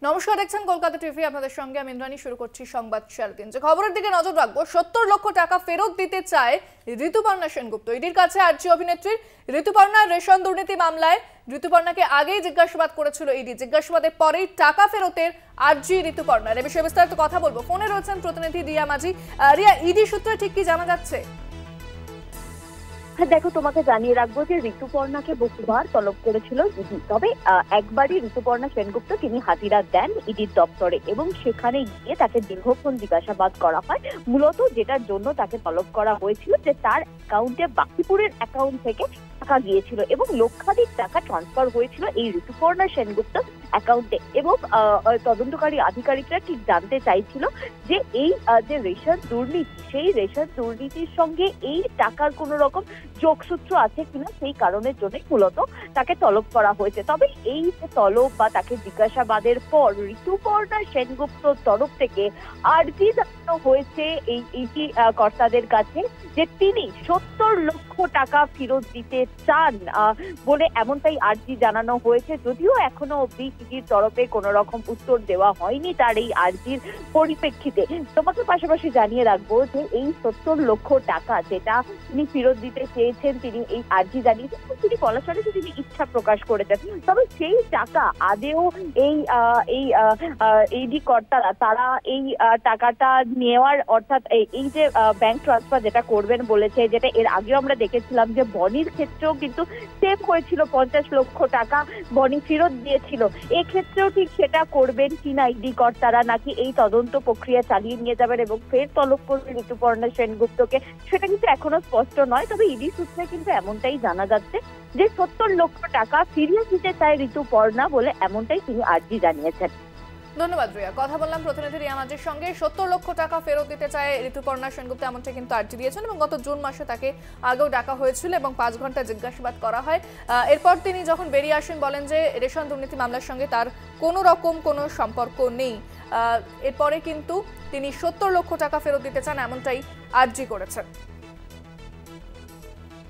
নমস্কার, দেখছেন কলকাতা টিভি। আপনাদের সঙ্গে আমি ইন্দ্রাণী। শুরু করছি সংবাদ 3:30। যে খবরের দিকে নজর রাখবো, 70 লক্ষ টাকা ফেরত দিতে চায় ঋতুপর্ণা সেনগুপ্ত। ইডির কাছে আরজি অভিনেত্রীর। ঋতুপর্ণার রেশন দুর্নীতি মামলায় ঋতুপর্ণাকে আগেই জিজ্ঞাসাবাদ করেছিল ইডি। জিজ্ঞাসাবাদের পরেই টাকা ফেরতের আরজি ঋতুপর্ণার। এ বিষয়ে বিস্তারিত কথা বলবো। ফোনে রয়েছেন প্রতিনিধি রিয়া মাঝি। রিয়া, ইডি সূত্রে ঠিক কি জানা যাচ্ছে? হ্যাঁ দেখো, তোমাকে জানিয়ে রাখবো যে ঋতুপর্ণাকে বহুবার তলব করেছিল ইডি। তবে একবারই ঋতুপর্ণা সেনগুপ্ত তিনি হাজিরা দেন ইডির দপ্তরে এবং সেখানে গিয়ে তাকে দীর্ঘক্ষণ জিজ্ঞাসাবাদ করা হয়। মূলত যেটার জন্য তাকে তলব করা হয়েছিল যে তার অ্যাকাউন্টে, বাকিপুরের অ্যাকাউন্ট থেকে টাকা গিয়েছিল এবং লক্ষাধিক টাকা ট্রান্সফার হয়েছিল এই ঋতুপর্ণা সেনগুপ্ত অ্যাকাউন্টে। এবং তদন্তকারী আধিকারিকরা ঠিক জানতে চাইছিল যে এই যে রেশন দুর্নীতি, সেই রেশন দুর্নীতির সঙ্গে এই টাকার কোনো রকম যোগসূত্র আছে কিনা, সেই কারণের জন্য মূলত তাকে তলব করা হয়েছে। তবে এই যে তলব বা তাকে জিজ্ঞাসাবাদের পর ঋতুপর্ণা সেনগুপ্তর তরফ থেকে আর্জি জানানো হয়েছে এই ইডি কর্তাদের কাছে যে তিনি 70 লক্ষ টাকা ফেরত দিতে চান বলে এমনটাই আর্জি জানানো হয়েছে। যদিও এখনো অব্দি ইডির তরফে কোনো রকম উত্তর দেওয়া হয়নি তার এই আর্জির পরিপ্রেক্ষিতে। তোমাকে পাশাপাশি জানিয়ে রাখবো যে এই 70 লক্ষ টাকা যেটা তিনি ফেরত দিতে চেয়েছেন, তিনি এই আর্জি জানিয়েছেন, তিনি বলা চলে যে তিনি ইচ্ছা প্রকাশ করেছেন। তবে সেই টাকা আদেও এই ইডি কর্তারা তারা এই টাকাটা নেওয়ার, অর্থাৎ এই যে ব্যাংক ট্রান্সফার যেটা করবেন বলেছে, যেটা এর আগেও আমরা দেখেছিলাম যে বনির ক্ষেত্রেও কিন্তু সেভ হয়েছিল, 50 লক্ষ টাকা বনি ফেরত দিয়েছিল। এক্ষেত্রেও ঠিক সেটা করবেন কিনা ইডি কর্তারা, নাকি এই তদন্ত প্রক্রিয়া চালিয়ে নিয়ে যাবেন এবং ফের তলব করবেন ঋতুপর্ণা সেনগুপ্তকে, সেটা কিন্তু এখনো স্পষ্ট নয়। তবে ইডি সূত্রে কিন্তু এমনটাই জানা যাচ্ছে যে 70 লক্ষ টাকা ফিরিয়ে দিতে চায় ঋতুপর্ণা বলে এমনটাই তিনি আর্জি জানিয়েছেন। ধন্যবাদ রিয়া। কথা বললাম প্রতিনিধি রিয়া মাঝির সঙ্গে। 70 লক্ষ টাকা ফেরত দিতে চায় ঋতুপর্ণা সেনগুপ্ত, এমনটা কিন্তু আর্জি দিয়েছেন এবং গত জুন মাসে তাকে আগেও ডাকা হয়েছিল এবং 5 ঘন্টা জিজ্ঞাসাবাদ করা হয়। এরপর তিনি যখন বেরিয়ে আসেন বলেন যে রেশন দুর্নীতি মামলার সঙ্গে তার কোনো রকম কোনো সম্পর্ক নেই। এরপরে কিন্তু তিনি 70 লক্ষ টাকা ফেরত দিতে চান, এমনটাই আর্জি করেছেন।